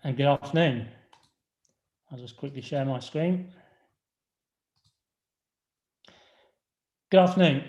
and good afternoon. I'll just quickly share my screen. Good afternoon.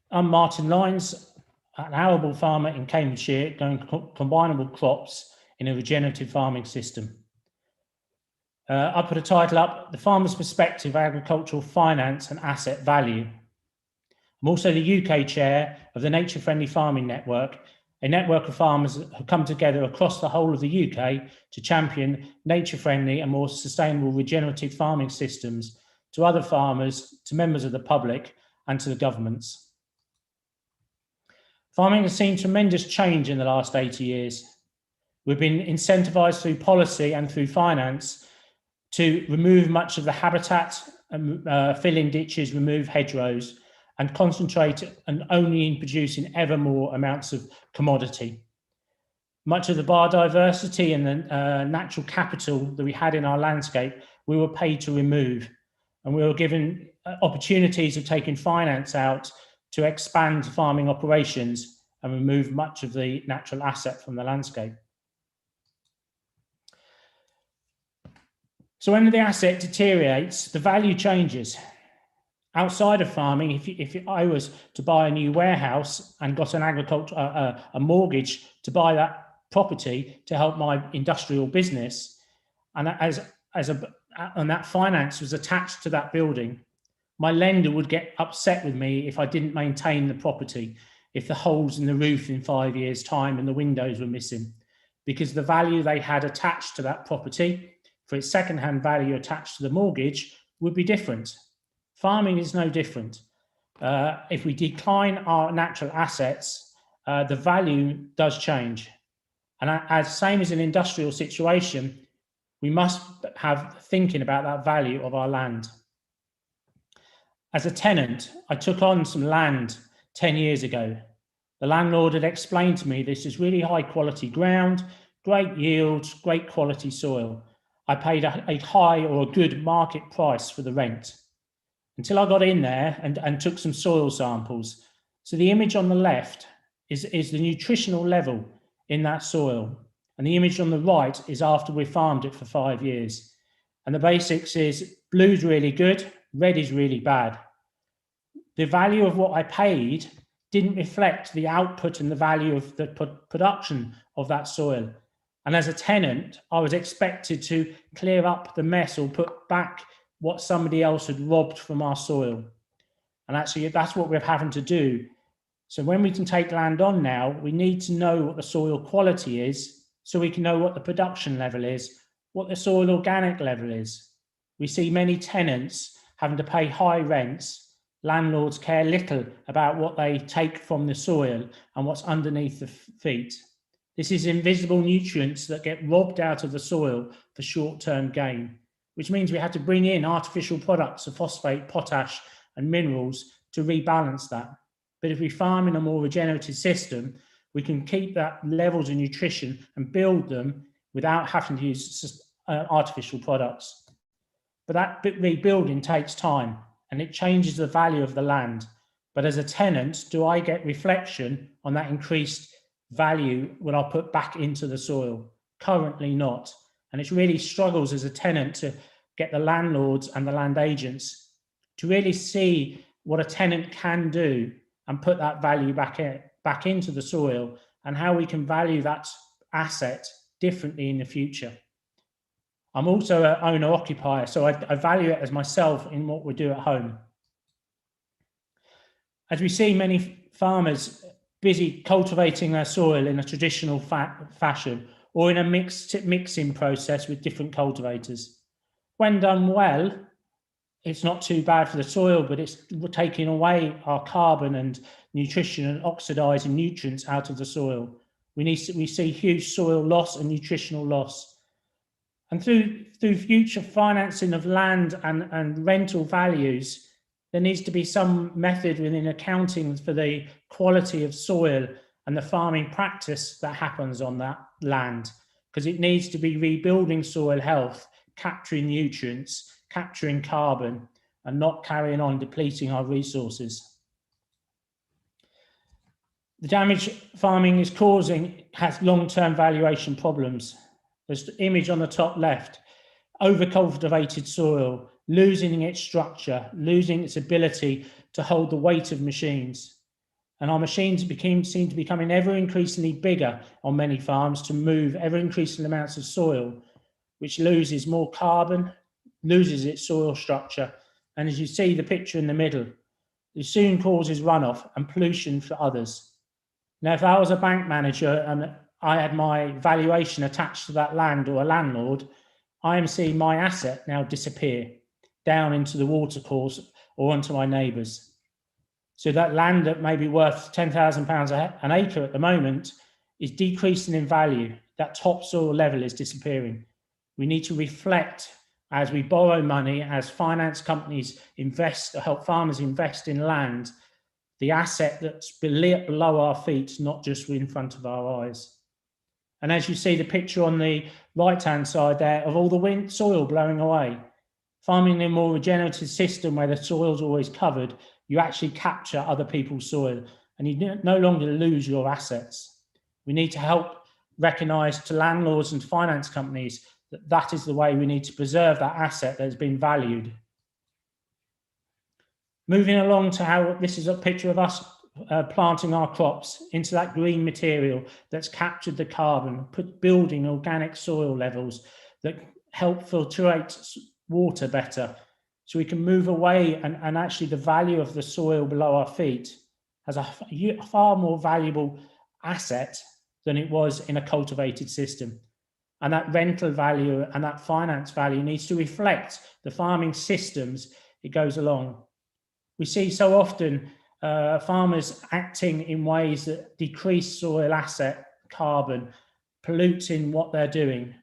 I'm Martin Lyons, an arable farmer in Cambridgeshire, growing combinable crops in a regenerative farming system. I put a title up, The Farmer's Perspective, Agricultural Finance and Asset Value. I'm also the UK chair of the Nature Friendly Farming Network, a network of farmers who come together across the whole of the UK to champion nature-friendly and more sustainable regenerative farming systems to other farmers, to members of the public and to the governments. Farming has seen tremendous change in the last 80 years. We've been incentivised through policy and through finance to remove much of the habitat, fill in ditches, remove hedgerows, and concentrate only in producing ever more amounts of commodity. Much of the biodiversity and the natural capital that we had in our landscape, we were paid to remove. And we were given opportunities of taking finance out to expand farming operations and remove much of the natural asset from the landscape. So when the asset deteriorates, the value changes. Outside of farming, if I was to buy a new warehouse and got an a mortgage to buy that property to help my industrial business, and and that finance was attached to that building, my lender would get upset with me if I didn't maintain the property, if the holes in the roof in 5 years' time and the windows were missing, because the value they had attached to that property for its second-hand value attached to the mortgage would be different. Farming is no different. If we decline our natural assets, the value does change. And as same as an industrial situation, we must have thinking about that value of our land. As a tenant, I took on some land 10 years ago. The landlord had explained to me this is really high quality ground, great yields, great quality soil. I paid a high or a good market price for the rent until I got in there and took some soil samples. So the image on the left is the nutritional level in that soil. And the image on the right is after we farmed it for 5 years. And the basics is blue's really good, red is really bad. The value of what I paid didn't reflect the output and the value of the production of that soil. And as a tenant, I was expected to clear up the mess or put back what somebody else had robbed from our soil. And actually, that's what we're having to do. So when we can take land on now, we need to know what the soil quality is so we can know what the production level is, what the soil organic level is. We see many tenants having to pay high rents. Landlords care little about what they take from the soil and what's underneath the feet. This is invisible nutrients that get robbed out of the soil for short-term gain, which means we have to bring in artificial products of phosphate, potash, and minerals to rebalance that. But if we farm in a more regenerative system, we can keep that levels of nutrition and build them without having to use artificial products. But that rebuilding takes time and it changes the value of the land. But as a tenant, do I get reflection on that increased value when I put back into the soil? Currently not. And it's really struggles as a tenant to get the landlords and the land agents to really see what a tenant can do and put that value back into the soil and how we can value that asset differently in the future. I'm also an owner-occupier, so I value it as myself in what we do at home. As we see many farmers busy cultivating their soil in a traditional fashion or in a mixing process with different cultivators. When done well, it's not too bad for the soil, but it's taking away our carbon and nutrition and oxidizing nutrients out of the soil. We see huge soil loss and nutritional loss. And through future financing of land and rental values, there needs to be some method within accounting for the quality of soil and the farming practice that happens on that land, because it needs to be rebuilding soil health, capturing nutrients, capturing carbon, and not carrying on depleting our resources. The damage farming is causing has long-term valuation problems. There's the image on the top left, overcultivated soil, losing its structure, losing its ability to hold the weight of machines. And our machines seem to be becoming ever increasingly bigger on many farms to move ever increasing amounts of soil, which loses more carbon, loses its soil structure. And as you see the picture in the middle, it soon causes runoff and pollution for others. Now, if I was a bank manager and I had my valuation attached to that land or a landlord, I am seeing my asset now disappear down into the watercourse or onto my neighbours. So that land that may be worth £10,000 an acre at the moment is decreasing in value. That topsoil level is disappearing. We need to reflect as we borrow money, as finance companies invest, or help farmers invest in land, the asset that's below our feet, not just in front of our eyes. And as you see the picture on the right-hand side there of all the soil blowing away, farming in a more regenerative system where the soil's always covered, you actually capture other people's soil and you no longer lose your assets. We need to help recognise to landlords and finance companies that that is the way we need to preserve that asset that has been valued. Moving along to how this is a picture of us planting our crops into that green material that's captured the carbon, building organic soil levels that help filtrate water better, so we can move away and actually the value of the soil below our feet has a far more valuable asset than it was in a cultivated system. And that rental value and that finance value needs to reflect the farming systems it goes along. We see so often farmers acting in ways that decrease soil asset carbon, polluting what they're doing.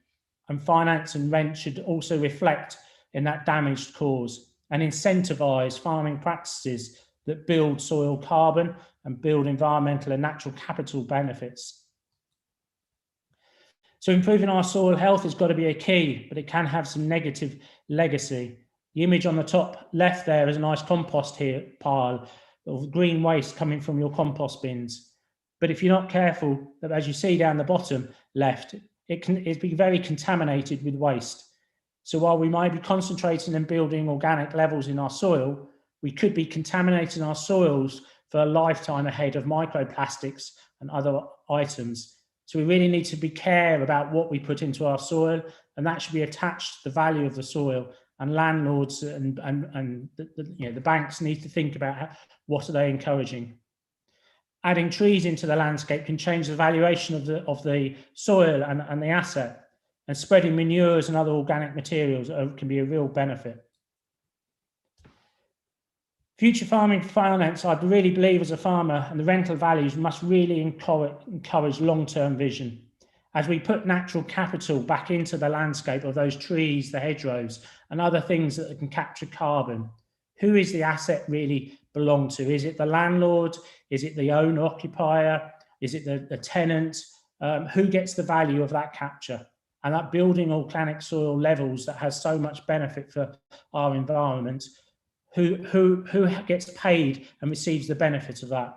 And finance and rent should also reflect in that damaged cause and incentivize farming practices that build soil carbon and build environmental and natural capital benefits. So improving our soil health has got to be a key, but it can have some negative legacy. The image on the top left there is a nice compost pile of green waste coming from your compost bins. But if you're not careful, as you see down the bottom left, it's be very contaminated with waste. So while we might be concentrating and building organic levels in our soil, we could be contaminating our soils for a lifetime ahead of microplastics and other items. So we really need to be careful about what we put into our soil, and that should be attached to the value of the soil. And landlords and the banks need to think about what are they encouraging. Adding trees into the landscape can change the valuation of the soil and the asset, and spreading manures and other organic materials can be a real benefit. Future farming finance, I really believe as a farmer, and the rental values must really encourage long-term vision. As we put natural capital back into the landscape of those trees, the hedgerows, and other things that can capture carbon, who is the asset really belong to? Is it the landlord? Is it the owner-occupier? Is it the tenant? Who gets the value of that capture? And that building organic soil levels that has so much benefit for our environment, who gets paid and receives the benefit of that?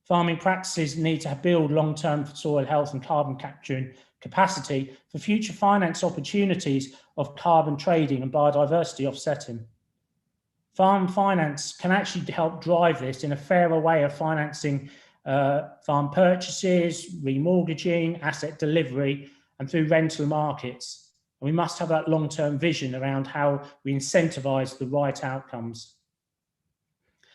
Farming practices need to build long-term soil health and carbon capturing capacity for future finance opportunities of carbon trading and biodiversity offsetting. Farm finance can actually help drive this in a fairer way of financing farm purchases, remortgaging, asset delivery, and through rental markets. And we must have that long-term vision around how we incentivize the right outcomes.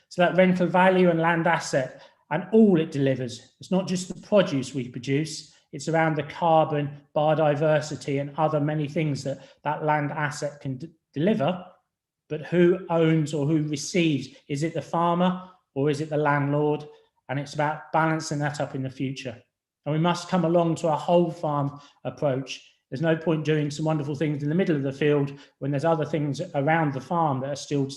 So that rental value and land asset and all it delivers, it's not just the produce we produce, it's around the carbon, biodiversity, and other many things that land asset can deliver. But who owns or who receives? Is it the farmer or is it the landlord? And it's about balancing that up in the future. And we must come along to a whole farm approach. There's no point doing some wonderful things in the middle of the field when there's other things around the farm that are still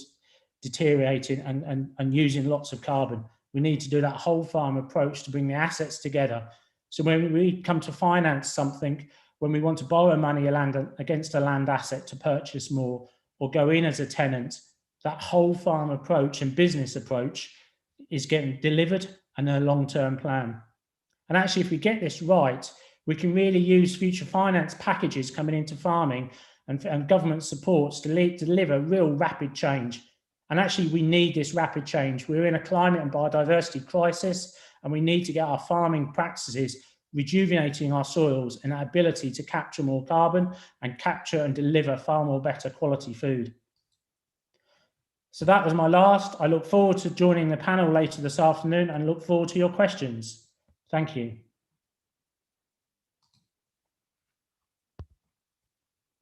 deteriorating and using lots of carbon. We need to do that whole farm approach to bring the assets together. So when we come to finance something, when we want to borrow money against a land asset to purchase more or go in as a tenant, that whole farm approach and business approach is getting delivered and a long-term plan. And actually, if we get this right, We can really use future finance packages coming into farming and government supports to deliver real rapid change. And actually, we need this rapid change. We're in a climate and biodiversity crisis, and we need to get our farming practices rejuvenating our soils and our ability to capture more carbon and capture and deliver far more better quality food. So that was my last. I look forward to joining the panel later this afternoon and look forward to your questions. Thank you.